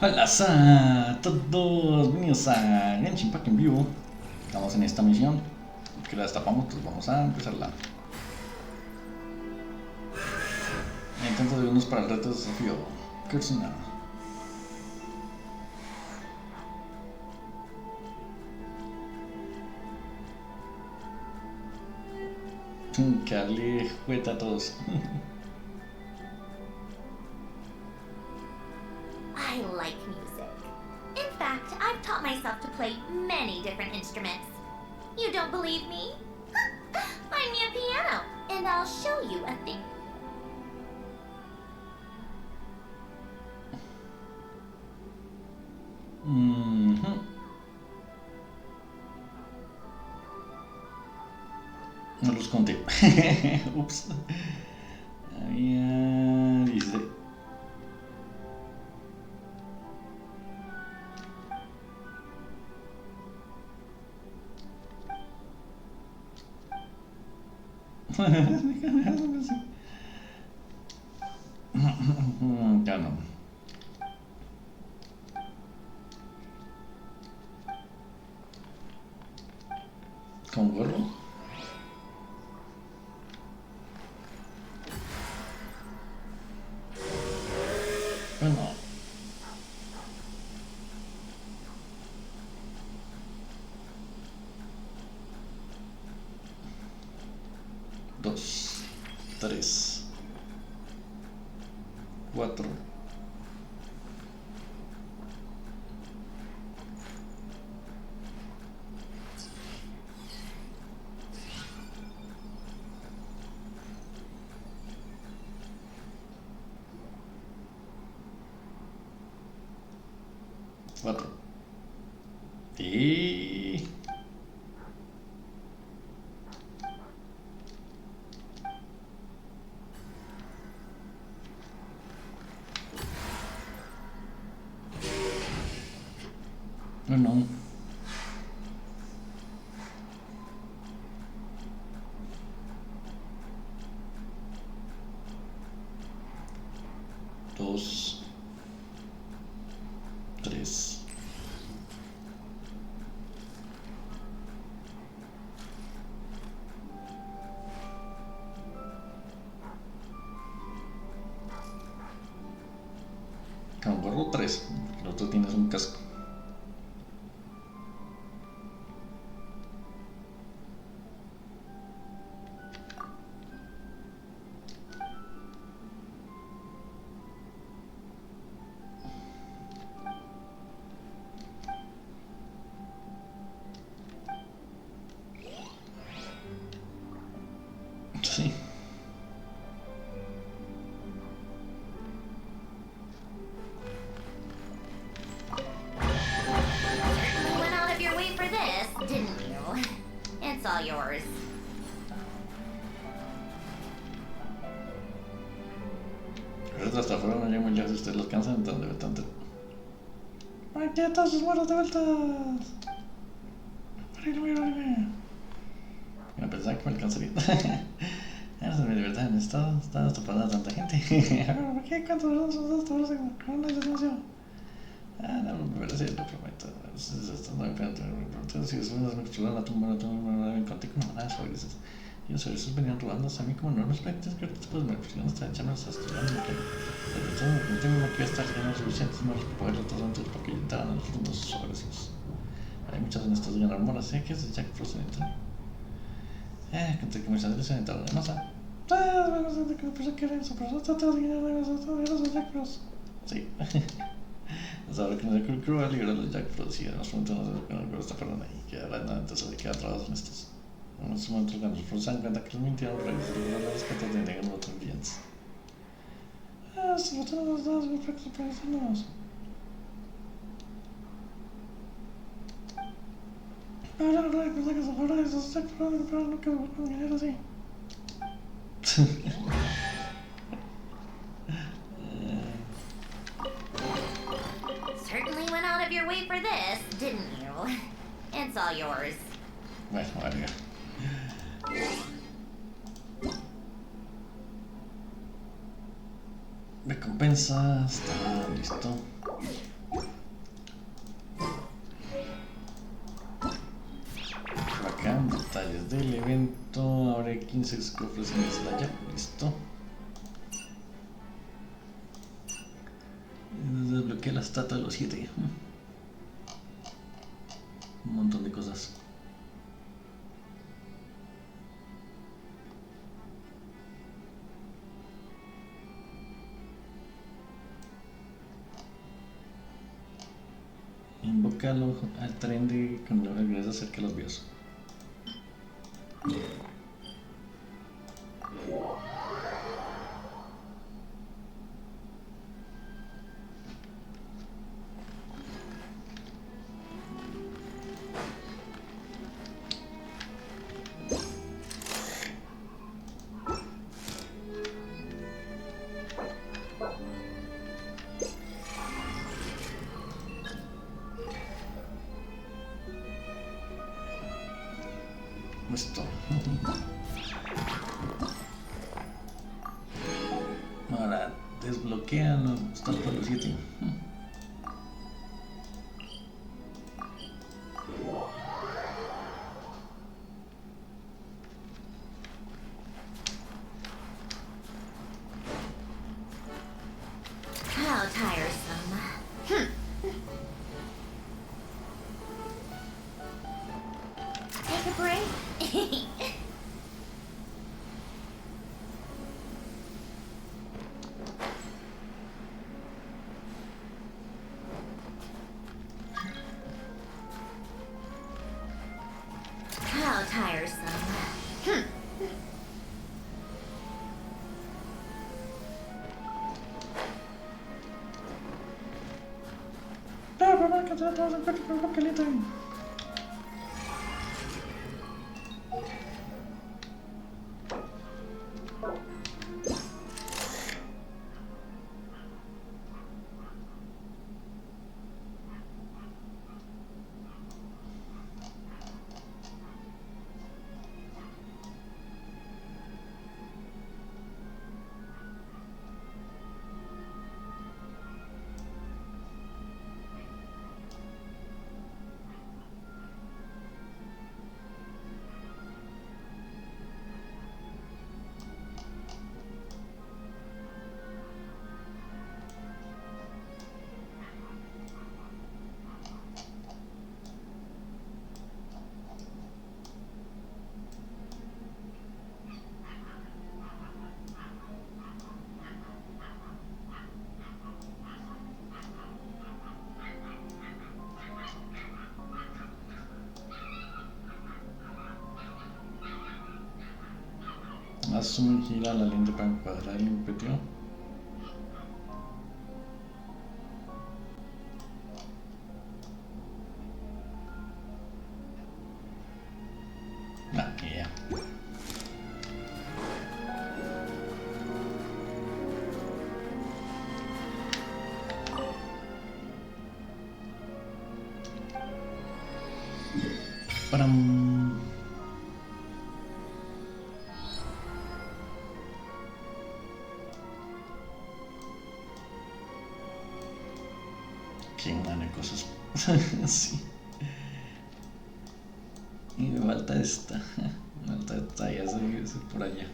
Hola a todos, bienvenidos a Genshin Pack en vivo. Estamos en esta misión que la destapamos, pues vamos a empezarla. Intento de unos para el reto de desafío. Cursina. Que darle juguete a todos. I like music. In fact, I've taught myself to play many different instruments. You don't believe me? Find me a piano, and I'll show you a thing. No los conté. Ups. Había 16. Ya no. ¿Con gorro? Bueno. Dos, tres, cuatro. Cuatro. Y... no. Dos, tres. Con gorro tres. El otro tienes un casco. Sí. You went out of your way for this, didn't you? It's all yours. Pero hasta afuera no llegan muy lejos, ustedes los cansan entonces de tanto. ¡Aquí están sus muertos de vueltas! ¡Horrible! No pensaba que me alcanzaría. De verdad, en estado está tapando a tanta gente. ¿Por qué? ¿Cuántos son todos? ¿Cómo es demasiado? No, me parece, lo prometo. Estando en frente, me pregunté si después me exploraron la tumba, me conté con una manada sobre eso. Yo sobre eso venían robando a mí como no respectos que después me pusieron hasta echarnos a estudiar. Sobre todo, no tengo que estar generando suficientes más poder otros antes para que entraran a los fondos sobresivos. Hay muchas en estas ganas moras, ¿eh? ¿Qué es el Jack Frost en entre comerciales se entraron de masa. Sí. Ahora que no se creo va a liberar los Jack Frost y además pronto no se ve esta persona y que ahora nada entonces de quedar trabados en estos. En estos momentos cuando los Frost se dan cuenta que los mintieron para que se liberan las cartas de negan otros clientes. Se botaron los dados de efectos progresivos. Ahora recuerda que se fueron esos Jack Frost pero nunca me vuelven a dinero así. Certainly went out of your way for this, didn't you? It's all yours. Bueno, vale. Recompensa, está listo. Listo, abre 15 cofres en Snezhnaya. Listo. Desbloqueé la estatua de los 7. Un montón de cosas. Invócalo al tren de cuando regresa cerca de los bios. Listo. Ahora desbloquean los estatua de los 7. How tiresome. Take a break. How tiresome. Haz un giro a la lente para encuadrar el ímpetu. Ya. Param. Qué mano de cosas. Sí. Y me falta esta. Me falta esta, ya sé por allá.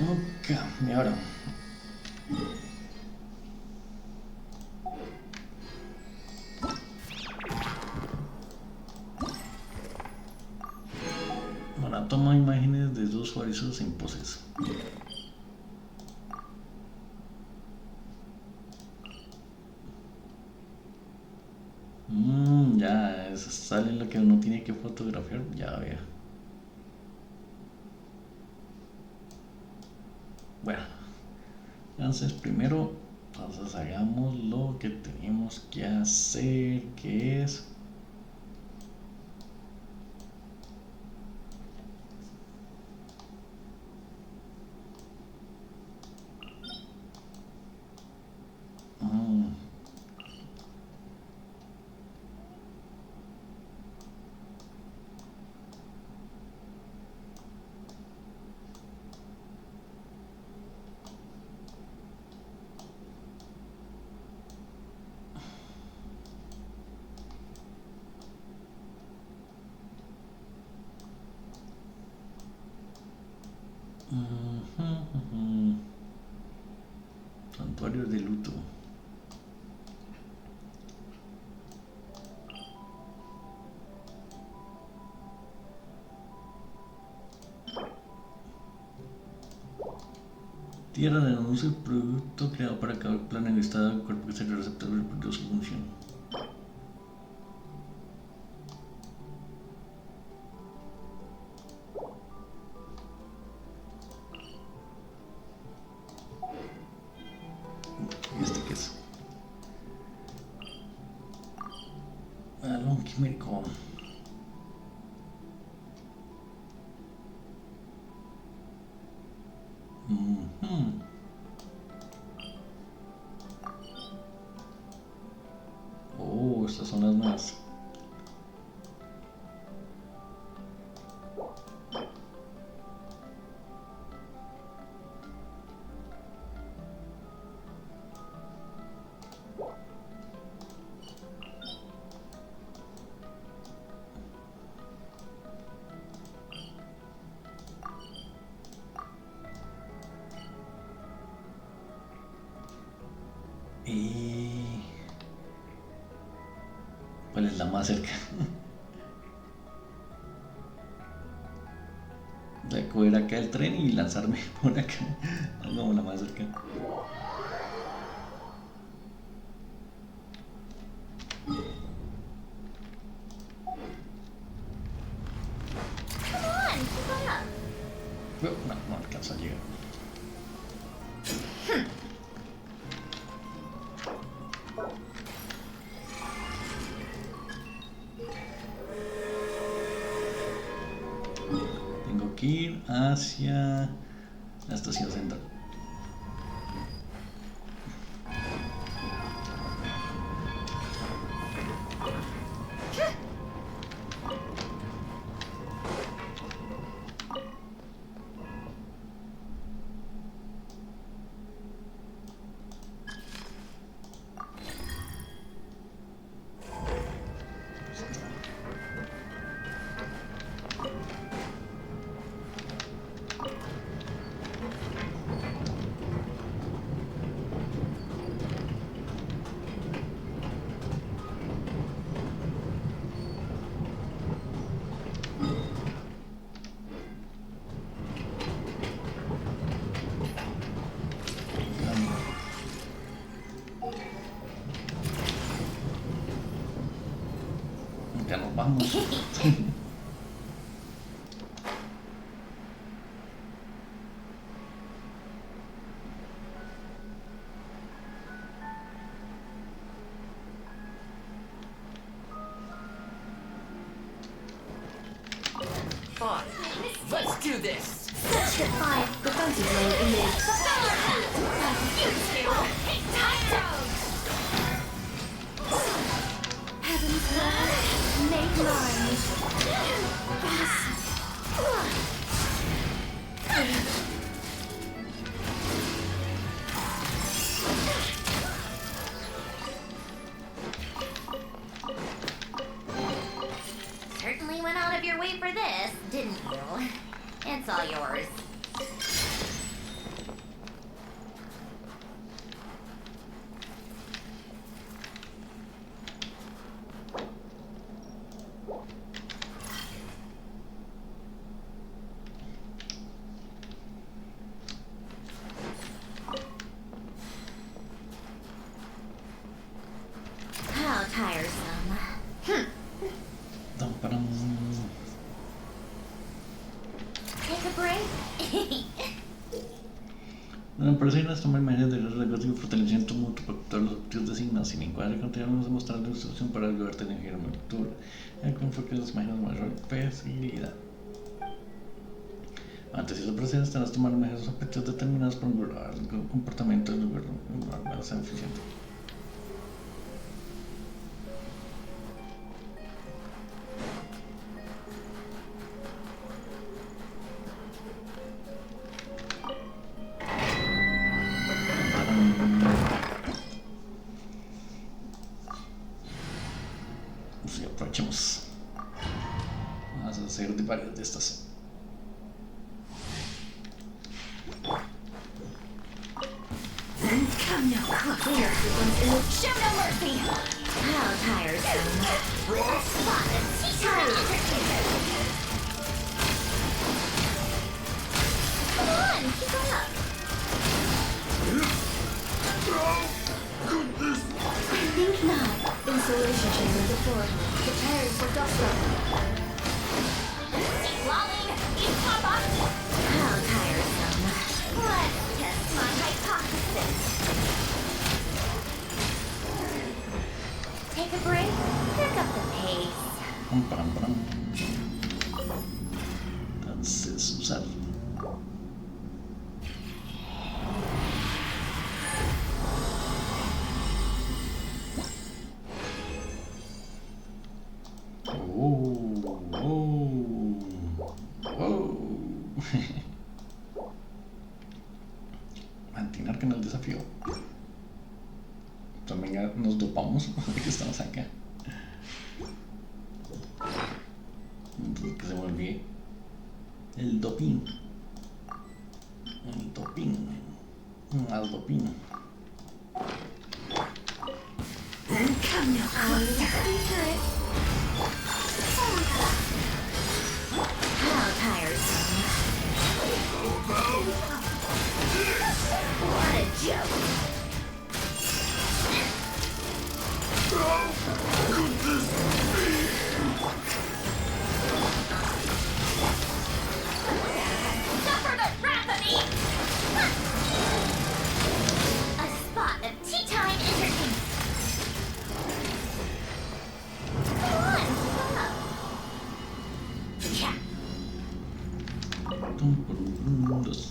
Ok, y ahora. Ahora toma imágenes de dos horizontes en poses. Ya, eso sale lo que uno tiene que fotografiar, ya vea. Bueno, entonces primero, hagamos lo que tenemos que hacer, que es santuario de luto. Tierra de anuncio, producto creado para cada plano en estado, cuerpo que sería receptor de su función. ¿Este qué es? Algo químico. Oh, estas son las más. ¿Cuál es la más cerca? Voy a coger acá el tren y lanzarme por acá. Hagamos la más cerca. No alcanza a llegar. Tengo que ir hacia la estación central. Ya nos vamos. Fine, let's do this. Section 5, defensive lane image. Heaven's word, make mine. Certainly went out of your way for this, didn't you? It's all yours. How tiresome. Take a break. Bueno, por eso hay unas tomas imágenes de los rasgos y fortalecimiento mutuo para todos los objetivos designados. Sin encuadre, continuamos mostrando la instrucción para ayudarte en el lectura. El enfoque de las imágenes mayor facilidad. Antes de proceder, estarás tomando imágenes de objetivos determinados para mejorar el comportamiento del lugar más eficiente. Sí, aprovechemos. Vamos a hacer de varias de estas. Come no closer. Show no mercy. How tiresome. Spot of tea time entertainment. Come on, keep up. I think not. Insulation chamber before. Preparing for dust up. Keep lolling. Keep pop up. How tiresome. Let's test my hypothesis. Take a break. Pick up the pace. That's usar. Mantener con el desafío. También nos dopamos porque estamos acá. Entonces que se me olvide. El doping. El doping. Al doping. Come no closer. How tiresome. What a joke. Could this be? Suffer the wrath of me! A spot of tea time entertainment. Come on, keep up. Yeah. Dos.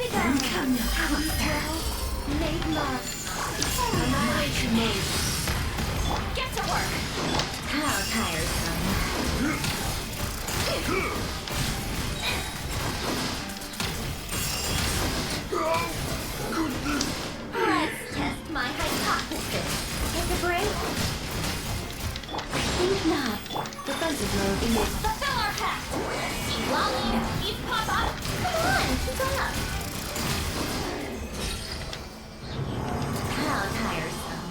Come no closer. Make love. Annihilation mode. Get to work. How tiresome. Could this Let's test my hypothesis. Take a break? I think not. Defensive mode enabled. Fulfill our pact! Keep lolling, keep pop up. Come on, keep up. How tiresome.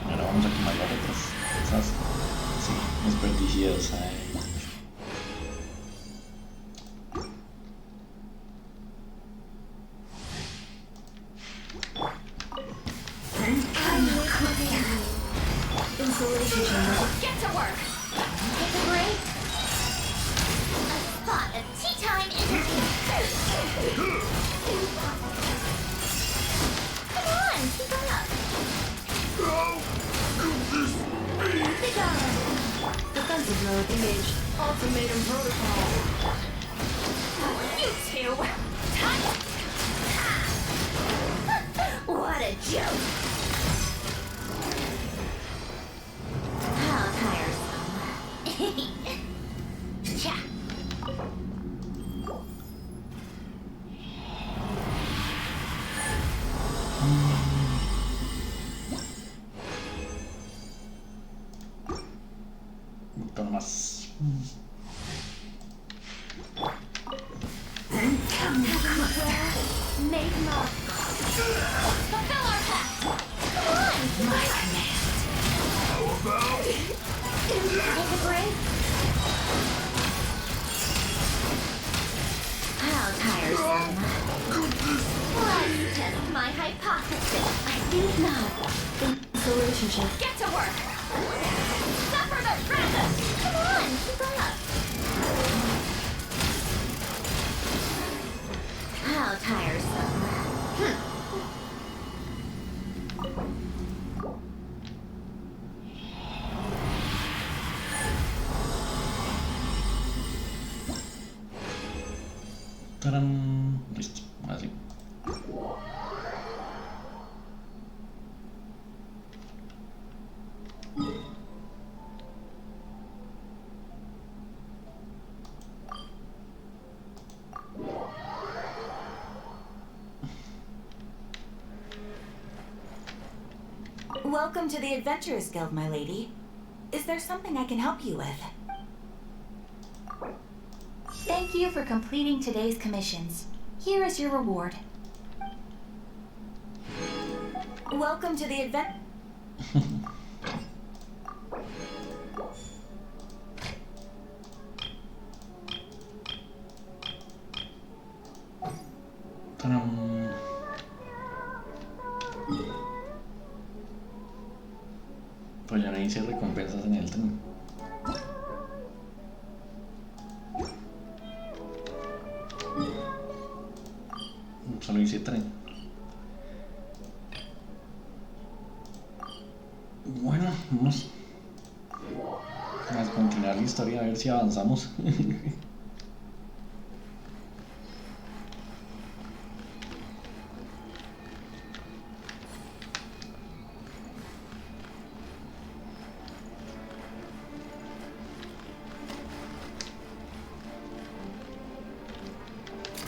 Ahora vamos a quemar las otras. Esas, sí, desperdiciadas ahí. Insulation chamber. Get to work. Take a break. A spot of tea time entertainment. Come on, keep up. could this be? Be gone. Defensive mode engaged. Ultimatum protocol. You two. What a joke. How tiresome. Cha. Botón más. Come no closer. Make love. Fulfill our pact. Come on. My command. How about? Take a break. How tiresome. Could this Let's test my hypothesis. I think not. Insulation chamber. Get to work. Suffer the wrath of. Come on, keep up. How tiresome. ¡Tarán! Listo, así. Welcome to the Adventurers Guild, my lady. Is there something I can help you with? Thank you for completing today's commissions. Here is your reward. Welcome to the event. Pues ya no hice recompensas en el tren. Solo hice tren. Bueno, vamos a continuar la historia a ver si avanzamos.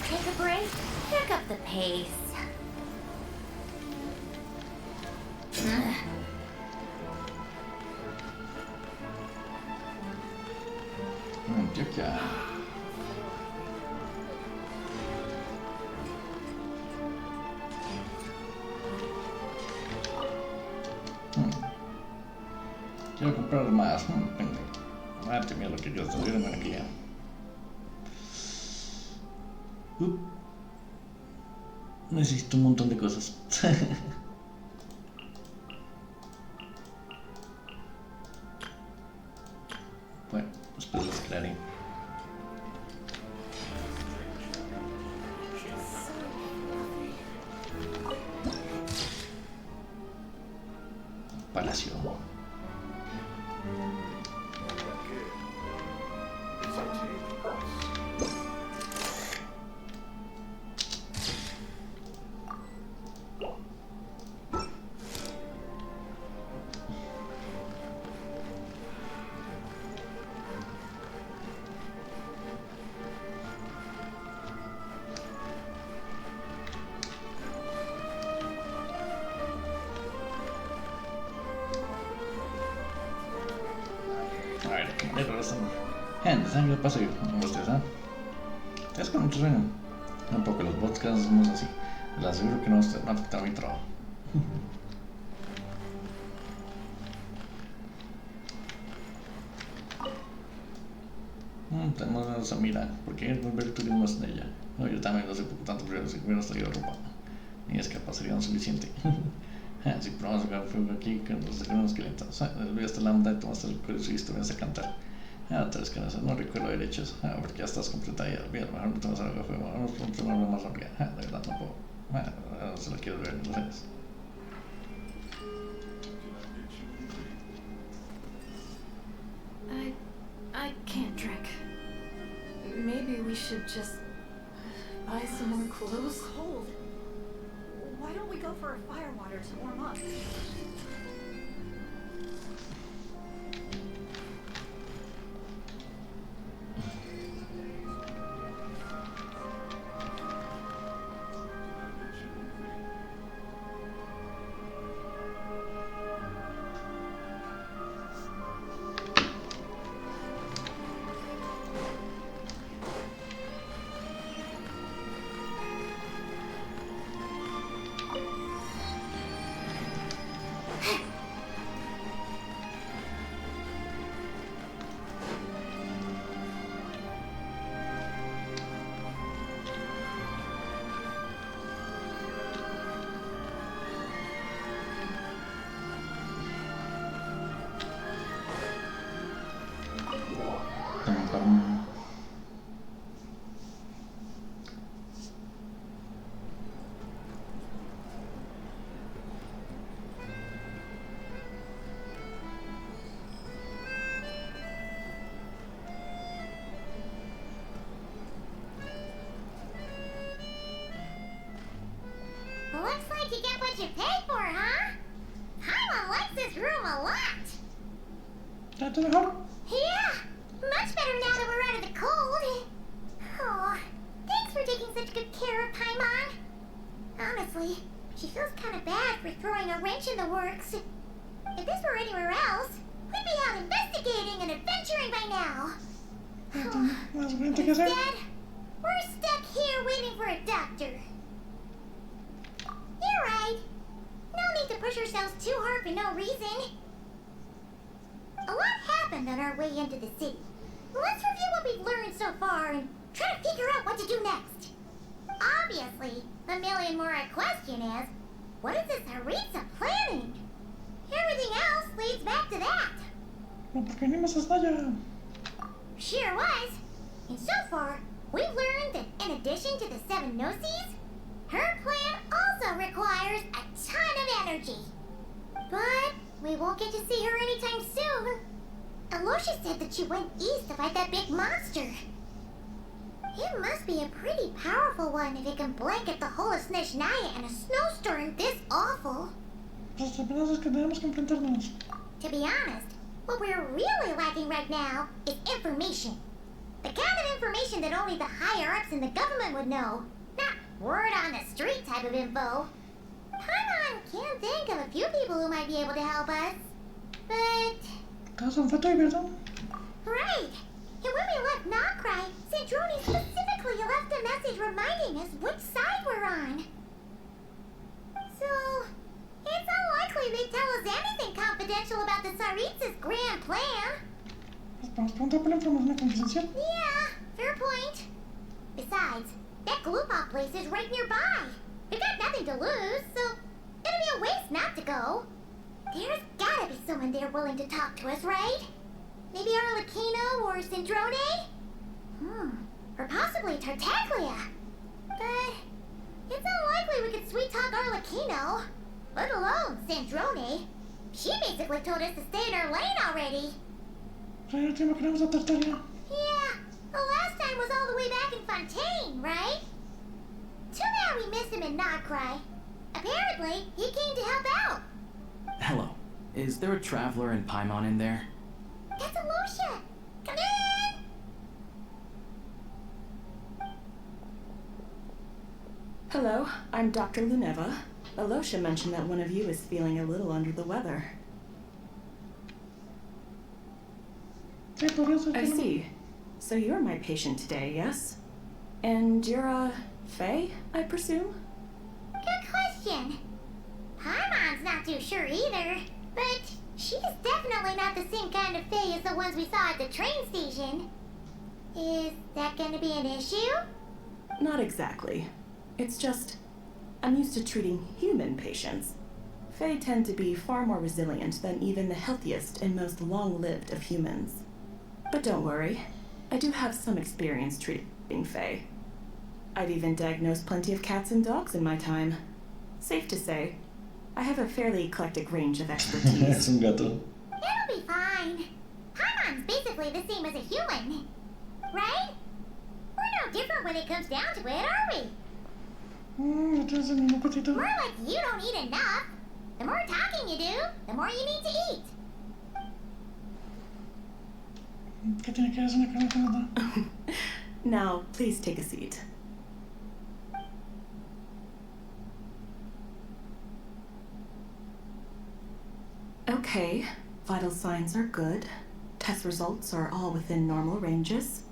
Take a break, pick up the pace. Antioquia. Quiero comprar más. Venga. Mira lo que yo estoy viendo aquí. Necesito un montón de cosas. Bueno, después las crearé. Palacio. A ver, ¿qué razón? Gente, sangre paso yo, como ustedes, ¿ah? Es con mucho sueño. Un poco los podcasts somos así. Les aseguro que no va a afectar mi trabajo. Tenemos a Mira, porque es volver turismo en ella. No, yo también no sé por tanto frío, si hubiera traído ropa. Ni escapa sería no suficiente. Si probamos a jugar fuego aquí, que nos tenemos que lentar. Voy hasta la onda y tomaste el curso y estuviste a cantar. Otra vez que no recuerdo derechos. Porque ya estás completa ya. Bien, a lo mejor no tomas algo de fuego. Vamos a tomar algo más rápido. De verdad no puedo. No se lo quiero ver, no sé. I can't drink. Maybe we should just buy some more clothes. Cold. Why don't we go for a fire water to warm up? Looks like you get what you pay for, huh? Paimon likes this room a lot. ¿Está mejor? Yeah, much better now that we're out of the cold. Oh, thanks for taking such good care of Paimon. Honestly, she feels kind of bad for throwing a wrench in the works. If this were anywhere else, we'd be out investigating and adventuring by now. Más gente que hacer. Instead, we're stuck here waiting for a doctor. You're right. No need to push ourselves too hard for no reason. A lot happened on our way into the city. Let's review what we've learned so far and try to figure out what to do next. Obviously, the million more I question is, what is this Haritza planning? Everything else leads back to that. No, porque venimos a Snezhnaya. Sure was. And so far, we've learned that in addition to the 7 Gnosis, her plan also requires a ton of energy. But we won't get to see her anytime soon. Alosha said that she went east to fight that big monster. It must be a pretty powerful one if it can blanket the whole of Snezhnaya in a snowstorm this awful. Pues la verdad es que tenemos que enfrentarnos. To be honest, what we're really lacking right now is information. The kind of information that only the higher-ups in the government would know. Not word on the street type of info. Paimon can think of a few people who might be able to help us. But... Todos son Fatui, ¿verdad? right! And when we left Nocry, Sandrone specifically left a message reminding us which side we're on. So, it's unlikely they'd tell us anything confidential about the Tsaritsa's grand plan. Pues vamos a preguntar por la información confidencial. Yeah, fair point. Besides, that Glupop place is right nearby. We've got nothing to lose, so it'd be a waste not to go. There's gotta be someone there willing to talk to us, right? Maybe Arlecchino or Sandrone? Or possibly Tartaglia. But it's unlikely we could sweet-talk Arlecchino, let alone Sandrone. She basically told us to stay in her lane already. El último que vamos a Tartaglia. Yeah, the last time was all the way back in Fontaine, right? Too bad we missed him in Nocry. Apparently, he came to help out. Hello. Is there a traveler and Paimon in there? That's Alosha. Come in! Hello, I'm Dr. Luneva. Alosha mentioned that one of you is feeling a little under the weather. Sí, por eso. I see. So you're my patient today, yes? And you're Faye, I presume? Good question. Paimon's not too sure either, but she's definitely not the same kind of Fae as the ones we saw at the train station. Is that gonna be an issue? Not exactly. It's just, I'm used to treating human patients. Fae tend to be far more resilient than even the healthiest and most long-lived of humans. But don't worry, I do have some experience treating Fae. I've even diagnosed plenty of cats and dogs in my time. Safe to say, I have a fairly eclectic range of Es expertise. un gato. It'll be fine. Paimon's basically the same as a human, right? We're no different when it comes down to it, are we? No tienes el mismo apetito. More like you don't eat enough. The more talking you do, the more you need to eat. ¿Qué tiene que ver eso con la comida? Now, please take a seat. Okay, vital signs are good. Test results are all within normal ranges.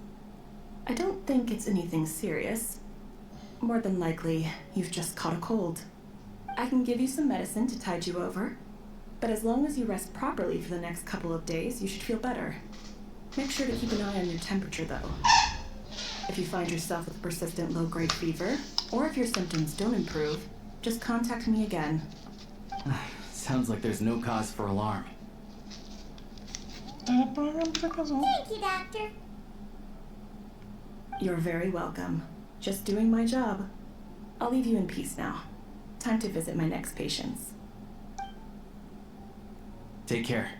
I don't think it's anything serious. More than likely, you've just caught a cold. I can give you some medicine to tide you over, but as long as you rest properly for the next couple of days, you should feel better. Make sure to keep an eye on your temperature, though. If you find yourself with persistent low-grade fever, or if your symptoms don't improve, just contact me again. Sounds like there's no cause for alarm. Thank Thank you, Doctor. You're very welcome. Just doing my job. I'll leave you in peace now. Time to visit my next patients. Take care.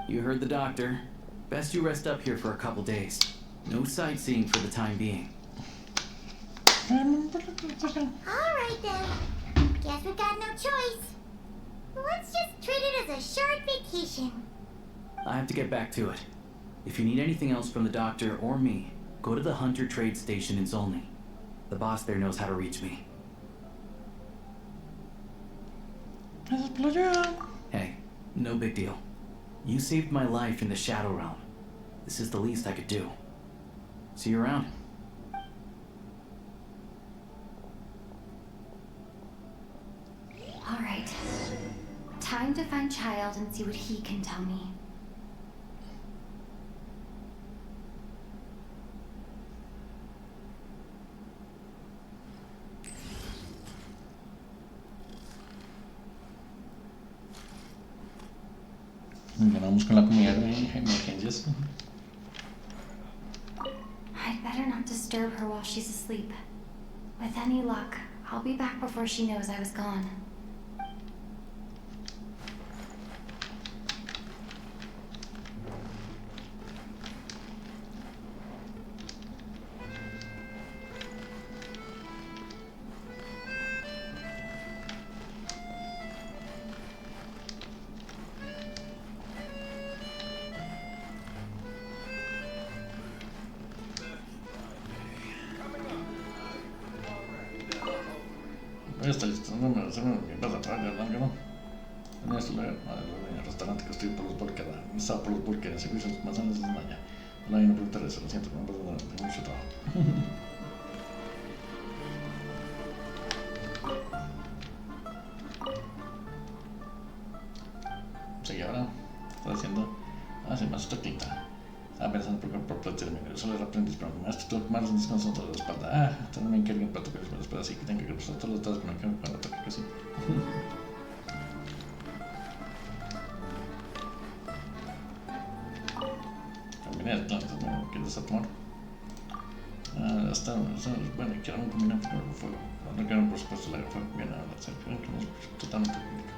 You heard the doctor. Best you rest up here for a couple days. No sightseeing for the time being. Alright then. Guess we've got no choice. Let's just treat it as a short vacation. I have to get back to it. If you need anything else from the doctor or me, go to the Hunter Trade Station in Zolny. The boss there knows how to reach me. Gracias por la ayuda. Hey, no big deal. You saved my life in the Shadow Realm. This is the least I could do. See you around. All right. Time to find Child and see what he can tell me. Ganamos con la comunidad de emergencias. I'd better not disturb her while she's asleep. With any luck, I'll be back before she knows I was gone. Esta lista no me pasa para ¿no? En este lugar, en el restaurante que estoy por los burkers, estaba por los burkers, servicios más grandes de Snezhnaya. No hay una pregunta de eso, lo siento, no puedo tengo mucho trabajo. Sí, ahora está haciendo. Sí, más toquita. Estaba pensando por plantearme, solo era aprendiz, pero me has tuvo malos descansos de la espalda. También me encarguen para tocar la espalda, así que tengo que pasar todos los datos con el cuando toque casi. Combiné las plantas, ¿no? ¿Qué les a tomar? Bueno, quiero un combinante con el fuego. No quiero, por supuesto, la fuego bien ahora, o sea, creo que no es totalmente único.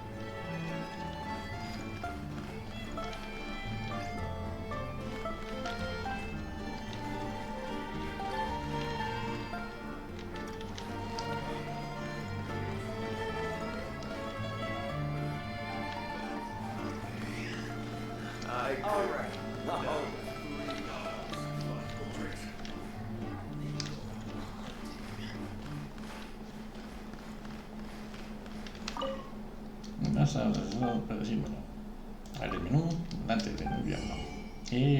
Abre el menú, antes de enviarlo.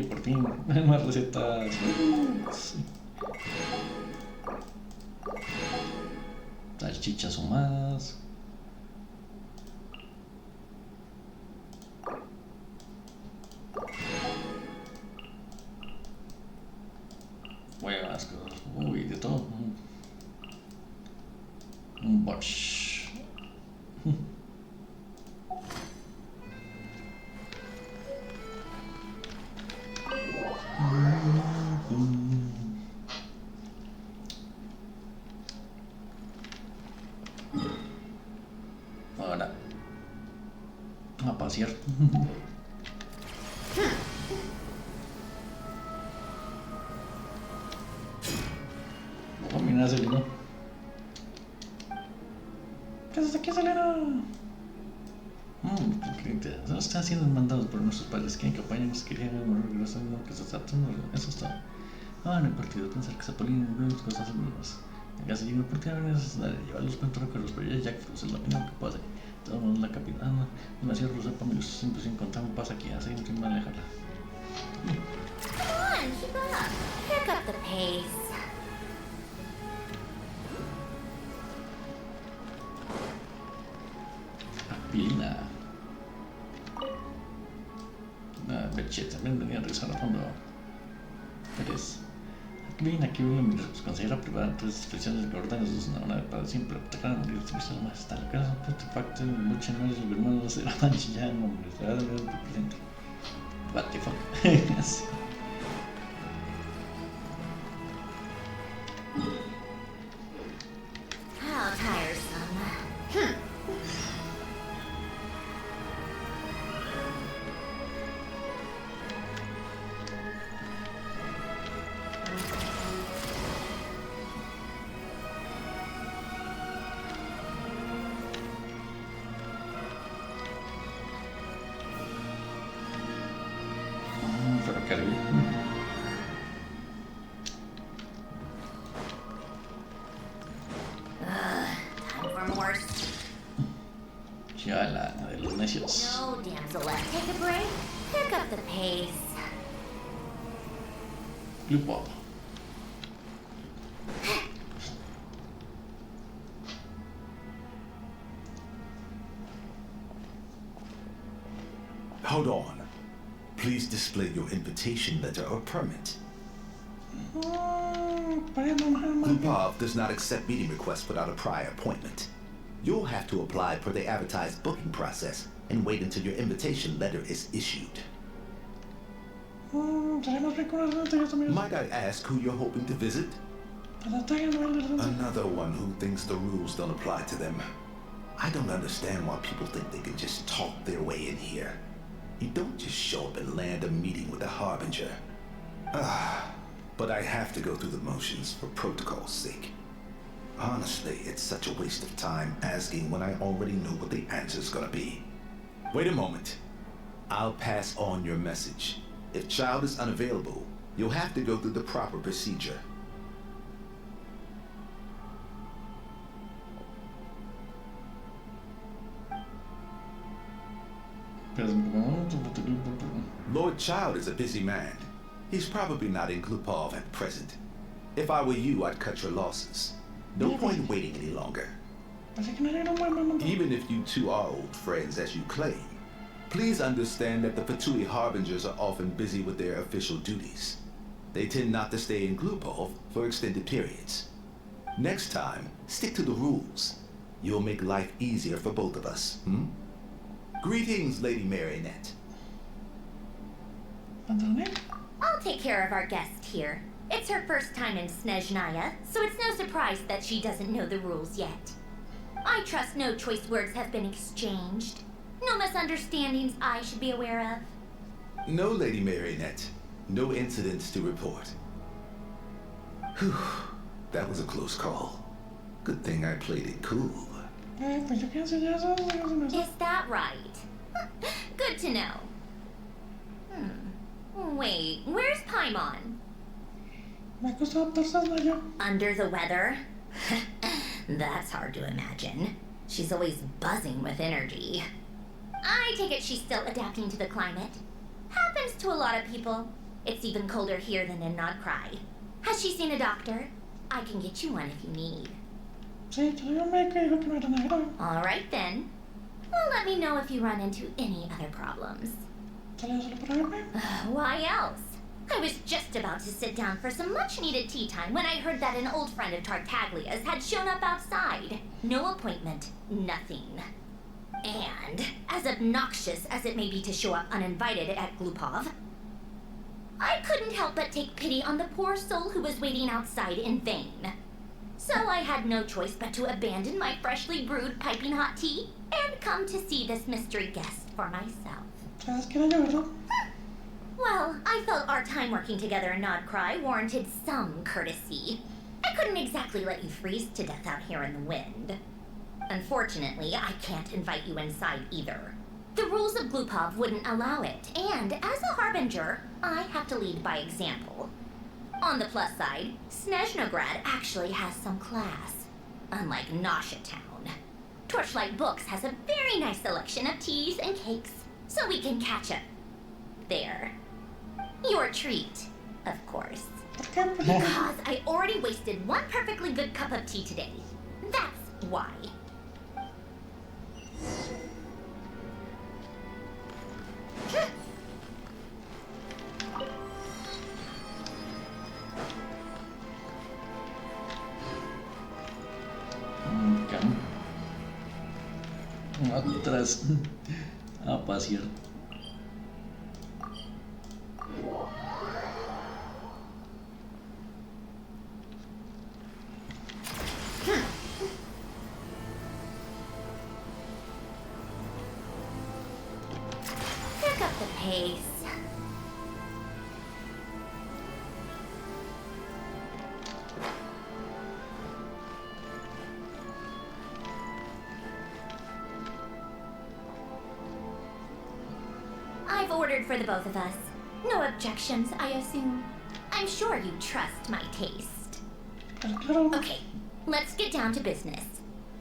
Por fin, más recetas. Salchichas ahumadas. Huevas, uy, de todo. Un bosh. Ahora a pasear. Oh, mira, Selena. ¿Qué haces aquí, Selena? No están siendo mandados por nuestros padres que acompañan querían morir regresando que se tratando. Eso está. No importa pensar que Zapolin y las cosas son mismas. En caso de una oportunidad no es necesario llevarlos con recuerdos, pero ya Jack es lo mínimo que puedo hacer. De todos modos, la capitana demasiado rusa para mí, siempre sin contar un paso aquí, así no me alejarla. Come on, keep up. Pick up the pace. Apilina. Betchet, también venía a regresar a fondo. Pérez. Aquí viene mi consejera privada, tres expresiones de órdenes es una para siempre, atacar a morir, si más está la casa, artefactos, lucha, no es el hermano, será manchillán, hombre, será de verdad presente. What the fuck. Así. How tiresome. Ferrocarril. Celeste take a break? Pick up the pace. Blue Pop. Hold on. Please display your invitation letter or permit. Lupov does not accept meeting requests without a prior appointment. You'll have to apply per the advertised booking process and wait until your invitation letter is issued. Might I ask who you're hoping to visit? Another one who thinks the rules don't apply to them. I don't understand why people think they can just talk their way in here. You don't just show up and land a meeting with a harbinger. But I have to go through the motions for protocol's sake. Honestly, it's such a waste of time asking when I already know what the answer's gonna be. Wait a moment. I'll pass on your message. If child is unavailable, you'll have to go through the proper procedure. Lord Child is a busy man. He's probably not in Glupov at present. If I were you, I'd cut your losses. No point waiting any longer. Even if you two are old friends as you claim, please understand that the Fatui harbingers are often busy with their official duties. They tend not to stay in Glupov for extended periods. Next time, stick to the rules. You'll make life easier for both of us, Greetings, Lady Marionette. I'll take care of our guest here. It's her first time in Snezhnaya, so it's no surprise that she doesn't know the rules yet. I trust no choice words have been exchanged. No misunderstandings I should be aware of. No, Lady Marionette. No incidents to report. Whew, that was a close call. Good thing I played it cool. Is that right? Good to know. Wait, where's Paimon? Under the weather? That's hard to imagine. She's always buzzing with energy. I take it she's still adapting to the climate. Happens to a lot of people. It's even colder here than in Nodcry. Has she seen a doctor? I can get you one if you need. Alright then. Well, let me know if you run into any other problems. Why else? I was just about to sit down for some much-needed tea time when I heard that an old friend of Tartaglia's had shown up outside. No appointment, nothing. And, as obnoxious as it may be to show up uninvited at Glupov, I couldn't help but take pity on the poor soul who was waiting outside in vain. So I had no choice but to abandon my freshly brewed piping hot tea and come to see this mystery guest for myself. Well, I felt our time working together in Nodcry warranted some courtesy. I couldn't exactly let you freeze to death out here in the wind. Unfortunately, I can't invite you inside either. The rules of Glupov wouldn't allow it, and as a harbinger, I have to lead by example. On the plus side, Snezhnograd actually has some class, unlike Nosha Town. Torchlight Books has a very nice selection of teas and cakes, so we can catch up there. Your treat, of course. Because I already wasted one perfectly good cup of tea today. That's why. Otras a pasear. Pick up the pace. I've ordered for the both of us. No objections, I assume. I'm sure you trust my taste. Okay, let's get down to business.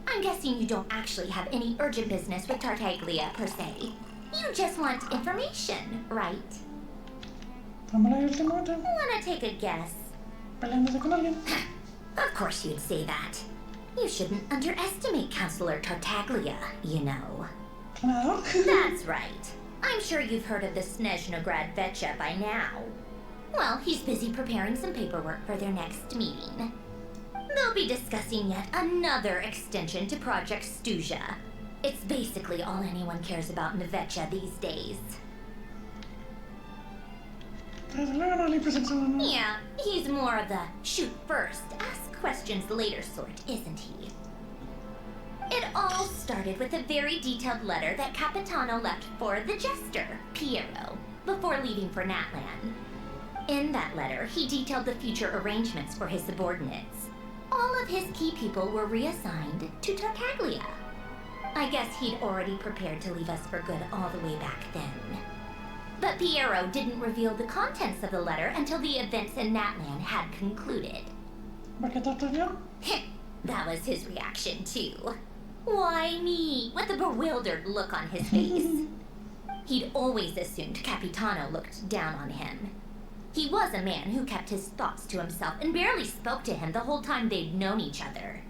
I'm guessing you don't actually have any urgent business with Tartaglia, per se. You just want information, right? Wanna Wanna take a guess? peleándose con alguien. Of course you'd say that. You shouldn't underestimate Counselor Tartaglia, you know. Claro. That's right. I'm sure you've heard of the Snezhnaya by now. Well, he's busy preparing some paperwork for their next meeting. They'll be discussing yet another extension to Project Stuja. It's basically all anyone cares about in Nevecha these days. Yeah, he's more of the shoot first, ask questions later sort, isn't he? It all started with a very detailed letter that Capitano left for the jester, Piero, before leaving for Natlan. In that letter, he detailed the future arrangements for his subordinates. All of his key people were reassigned to Tartaglia. I guess he'd already prepared to leave us for good all the way back then. But Piero didn't reveal the contents of the letter until the events in Natlan had concluded. That was his reaction, too. Why me? With a bewildered look on his face. He'd always assumed Capitano looked down on him. He was a man who kept his thoughts to himself and barely spoke to him the whole time they'd known each other.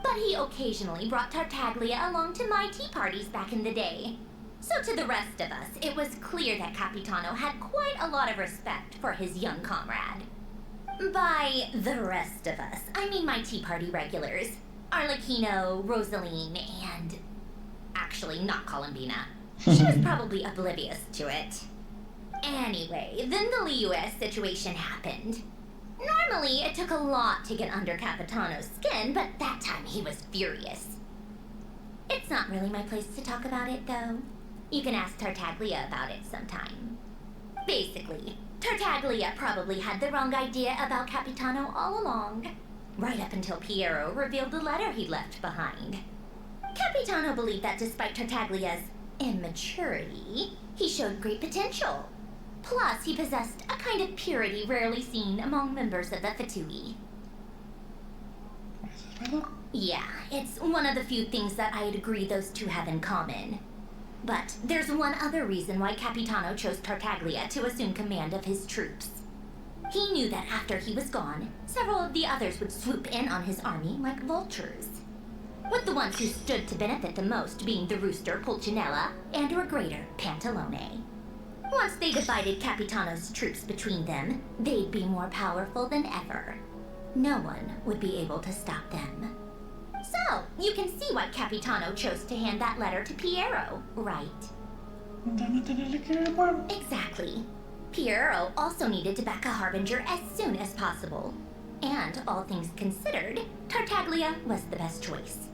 But he occasionally brought Tartaglia along to my tea parties back in the day. So to the rest of us, it was clear that Capitano had quite a lot of respect for his young comrade. By the rest of us, I mean my tea party regulars. Arlecchino, Rosaline, and... actually, not Columbina. She was probably oblivious to it. Anyway, then the Liu-S situation happened. Normally, it took a lot to get under Capitano's skin, but that time he was furious. It's not really my place to talk about it, though. You can ask Tartaglia about it sometime. Basically, Tartaglia probably had the wrong idea about Capitano all along. Right up until Piero revealed the letter he'd left behind. Capitano believed that despite Tartaglia's immaturity, he showed great potential. Plus, he possessed a kind of purity rarely seen among members of the Fatui. Yeah, it's one of the few things that I'd agree those two have in common. But there's one other reason why Capitano chose Tartaglia to assume command of his troops. He knew that after he was gone, several of the others would swoop in on his army like vultures. With the ones who stood to benefit the most being the rooster Pulcinella and her grater Pantalone. Once they divided Capitano's troops between them, they'd be more powerful than ever. No one would be able to stop them. So, you can see why Capitano chose to hand that letter to Piero, right? Exactly. Piero also needed to back a harbinger as soon as possible. And, all things considered, Tartaglia was the best choice.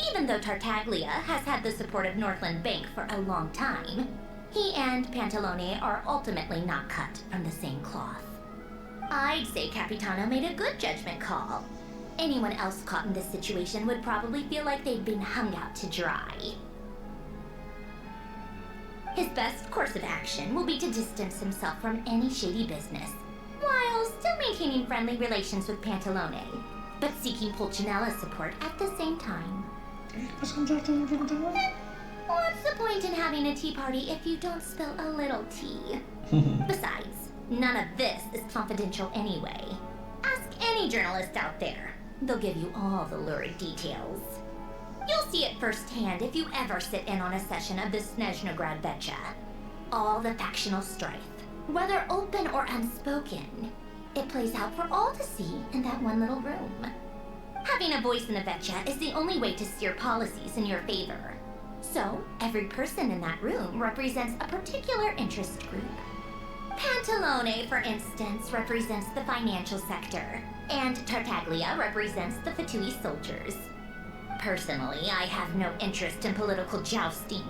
Even though Tartaglia has had the support of Northland Bank for a long time, he and Pantalone are ultimately not cut from the same cloth. I'd say Capitano made a good judgment call. Anyone else caught in this situation would probably feel like they'd been hung out to dry. His best course of action will be to distance himself from any shady business, while still maintaining friendly relations with Pantalone, but seeking Pulcinella's support at the same time. What's the point in having a tea party if you don't spill a little tea? Besides, none of this is confidential anyway. Ask any journalist out there. They'll give you all the lurid details. You'll see it firsthand if you ever sit in on a session of the Snezhnaya. All the factional strife, whether open or unspoken, it plays out for all to see in that one little room. Having a voice in the Vecha is the only way to steer policies in your favor. So, every person in that room represents a particular interest group. Pantalone, for instance, represents the financial sector, and Tartaglia represents the Fatui soldiers. Personally, I have no interest in political jousting,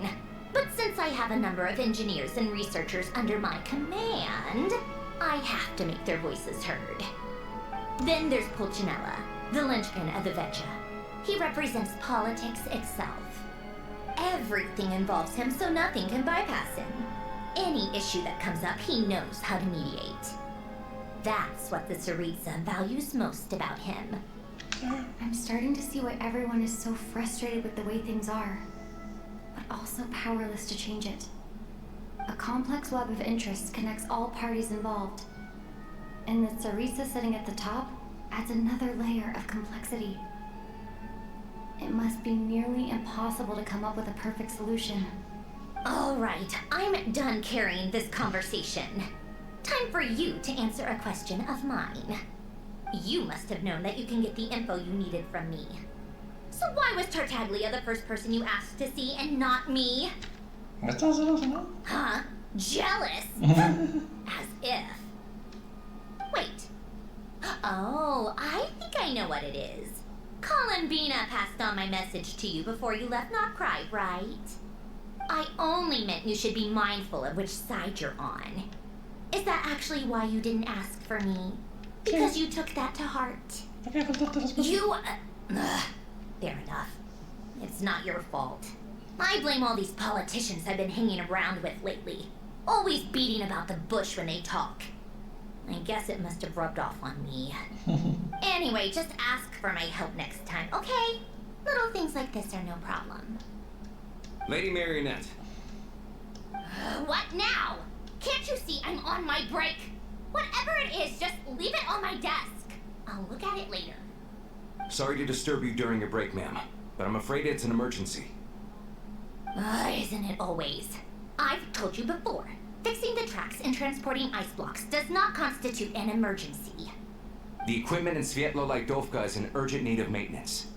but since I have a number of engineers and researchers under my command, I have to make their voices heard. Then there's Pulcinella, the linchpin of the Vecha. He represents politics itself. Everything involves him, so nothing can bypass him. Any issue that comes up, he knows how to mediate. That's what the Tsaritsa values most about him. I'm starting to see why everyone is so frustrated with the way things are, but also powerless to change it. A complex web of interests connects all parties involved. And the Sarisa sitting at the top adds another layer of complexity. It must be nearly impossible to come up with a perfect solution. All right, I'm done carrying this conversation. Time for you to answer a question of mine. You must have known that you can get the info you needed from me. So why was Tartaglia the first person you asked to see and not me? Huh? Jealous? As if. Wait. Oh, I think I know what it is. Colin Bina passed on my message to you before you left Not Cry, right? I only meant you should be mindful of which side you're on. Is that actually why you didn't ask for me? Because you took that to heart? You... fair enough. It's not your fault. I blame all these politicians I've been hanging around with lately. Always beating about the bush when they talk. I guess it must have rubbed off on me. Anyway, just ask for my help next time, okay? Little things like this are no problem. Lady Marionette. What now? Can't you see I'm on my break? Whatever it is, just leave it on my desk. I'll look at it later. Sorry to disturb you during your break, ma'am, but I'm afraid it's an emergency. Isn't it always? I've told you before. Fixing the tracks and transporting ice blocks does not constitute an emergency. The equipment in Svietlo-Laidovka is in urgent need of maintenance.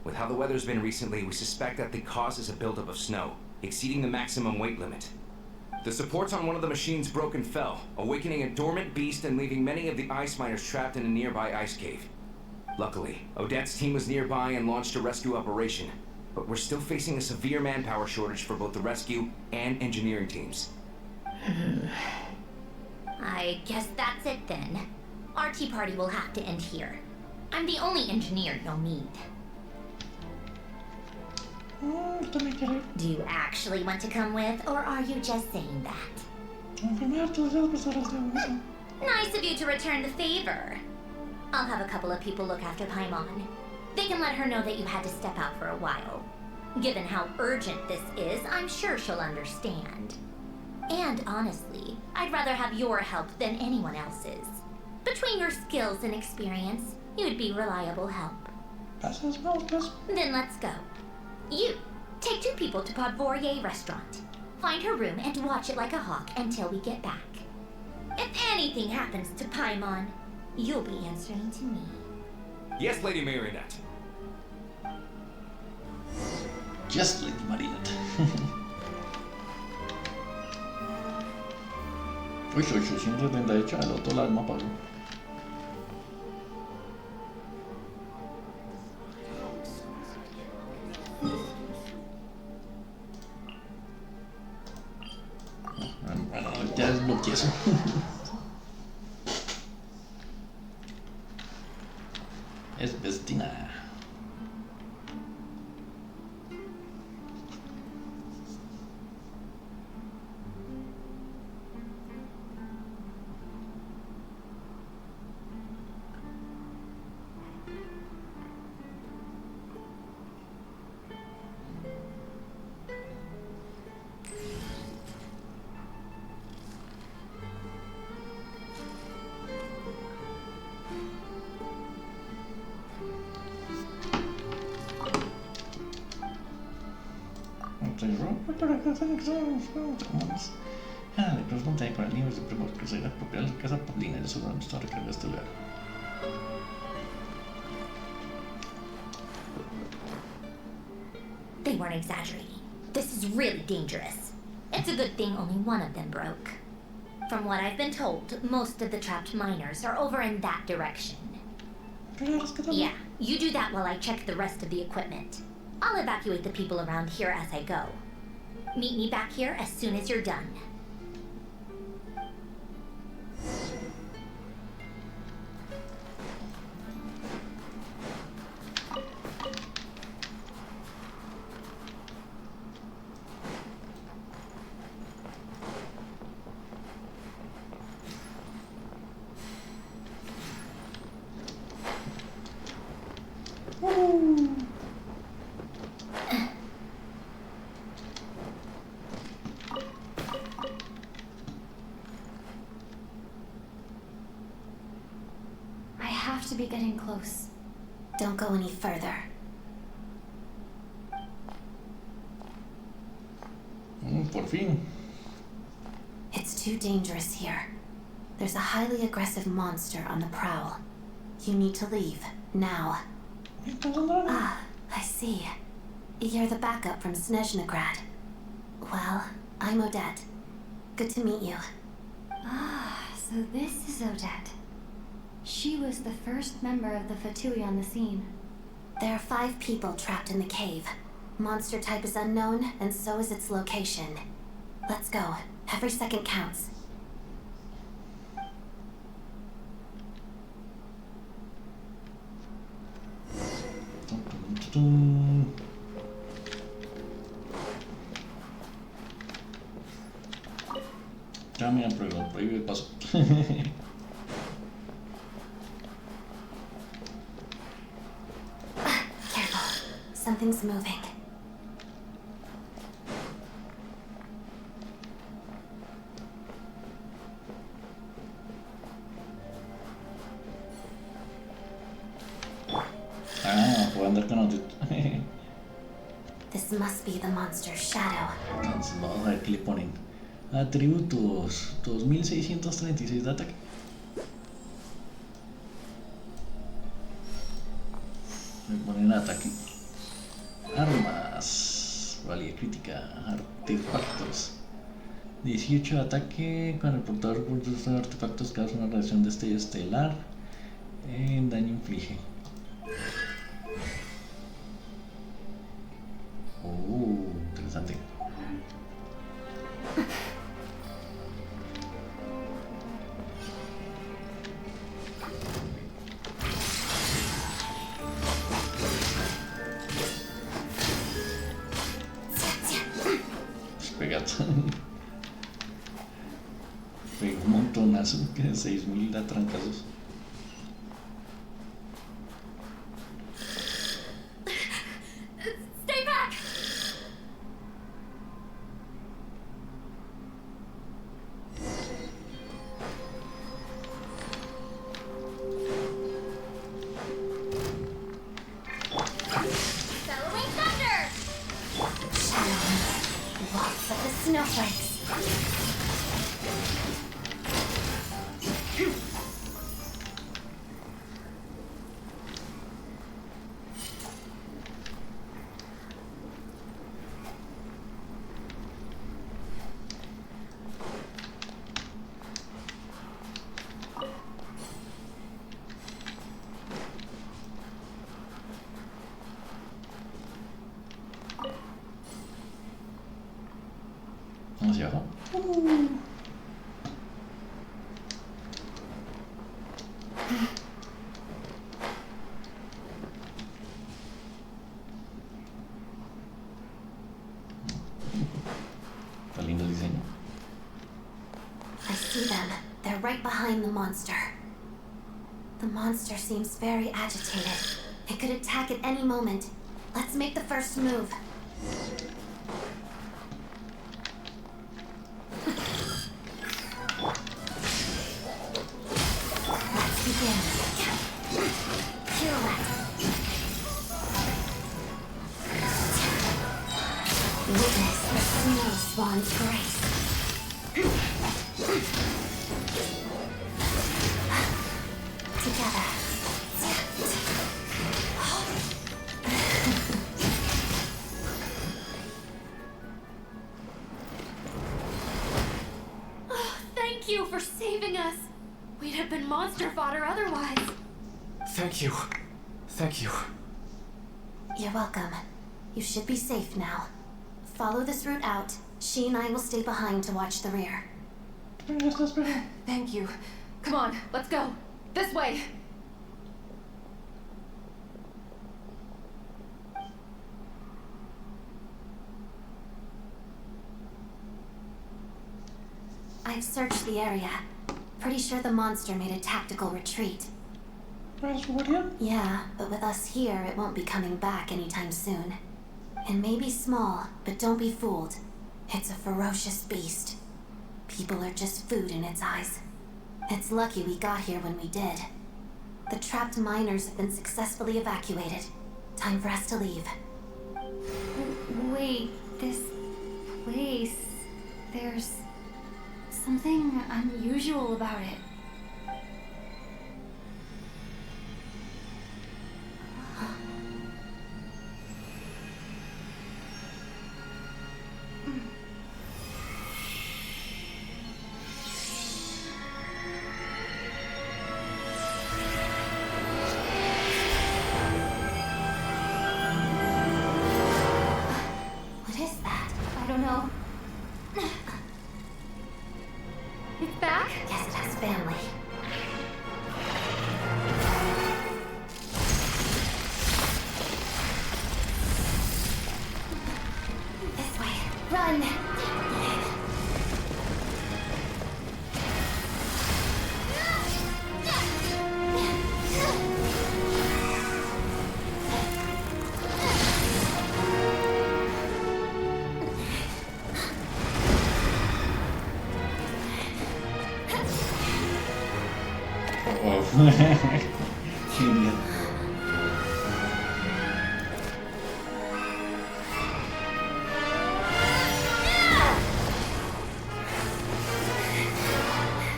With how the weather's been recently, we suspect that the cause is a buildup of snow, exceeding the maximum weight limit. The supports on one of the machines broke and fell, awakening a dormant beast and leaving many of the ice miners trapped in a nearby ice cave. Luckily, Odette's team was nearby and launched a rescue operation, but we're still facing a severe manpower shortage for both the rescue and engineering teams. I guess that's it then. Our tea party will have to end here. I'm the only engineer you'll need. Do you actually want to come with, or are you just saying that? Nice of you to return the favor. I'll have a couple of people look after Paimon. They can let her know that you had to step out for a while. Given how urgent this is, I'm sure she'll understand. And honestly, I'd rather have your help than anyone else's. Between your skills and experience, you'd be reliable help. Then let's go. You, take 2 people to Podvorier restaurant. Find her room and watch it like a hawk until we get back. If anything happens to Paimon, you'll be answering to me. Yes, Lady Marionette. Just Lady Marionette. Uy, 878 al otro lado del mapa. Bueno, ya desbloqueé eso. Es Vestina. Le pregunté por el nivel de primos que se irá a apropiar la casa Paulina y sobre nuestra recarga de este lugar. They weren't exaggerating. This is really dangerous. It's a good thing only one of them broke. From what I've been told, most of the trapped miners are over in that direction. Yeah, you do that while I check the rest of the equipment. I'll evacuate the people around here as I go. Meet me back here as soon as you're done. close. Don't go any further. Por fin. It's too dangerous here. There's a highly aggressive monster on the prowl. You need to leave, now. Ah, I see. You're the backup from Snezhnaya. Well, I'm Odette. Good to meet you. Ah, so this is Odette. She was the first member of the Fatui on the scene. There are 5 people trapped in the cave. Monster type is unknown, and so is its location. Let's go. Every second counts. Ya me han prohibido el paso. Careful. Something's moving. Puedo andar con Odette. This must be the monster's shadow. Entonces vamos a ver qué le ponen. Atributos 2636 de ataque. Me ponen ataque. Armas. Valía crítica. Artefactos. 18 de ataque. Con el portador de artefactos causa una reacción de destello estelar. Daño inflige. Interesante. Pegado. Pegó un montonazo, que 6000 da trancazos. Stay back! Bellowing thunder! Shadow walks like the snowflakes. Hacia abajo. Está lindo el diseño. I see them. They're right behind the monster. The monster seems very agitated. It could attack at any moment. Let's make the first move. Let's begin. Pirouette. Witness the snow swan's grace. Together. Thank you for saving us. We'd have been monster fodder otherwise. Thank you. Thank you. You're welcome. You should be safe now. Follow this route out. She and I will stay behind to watch the rear. Thank you. Come on, let's go. This way. I've searched the area. Pretty sure the monster made a tactical retreat. Yeah, but with us here, it won't be coming back anytime soon. It may be small, but don't be fooled. It's a ferocious beast. People are just food in its eyes. It's lucky we got here when we did. The trapped miners have been successfully evacuated. Time for us to leave. Wait, this place... There's something unusual about it. Genial.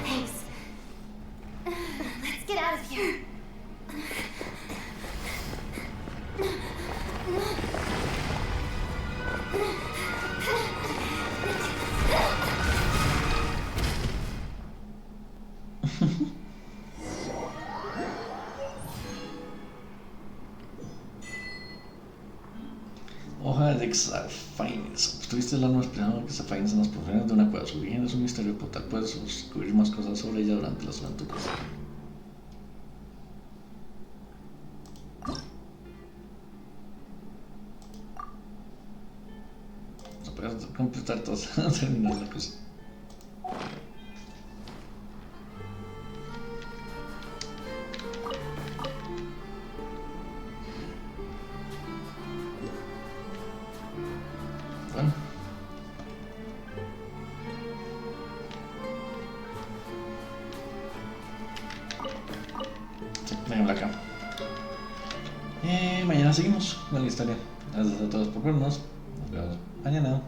Thanks. Let's get out of here. Hoja de Xafaines. Obtuviste el arma esperando que Xafaines en las profundidades de una cueva. Su origen es un misterio, pero tal puedes descubrir más cosas sobre ella durante las aventuras. No puedes completar todo, terminar la cosa. Bueno. Sí, déjenla acá. Mañana seguimos con la historia. Gracias a todos por vernos. Nos vemos mañana.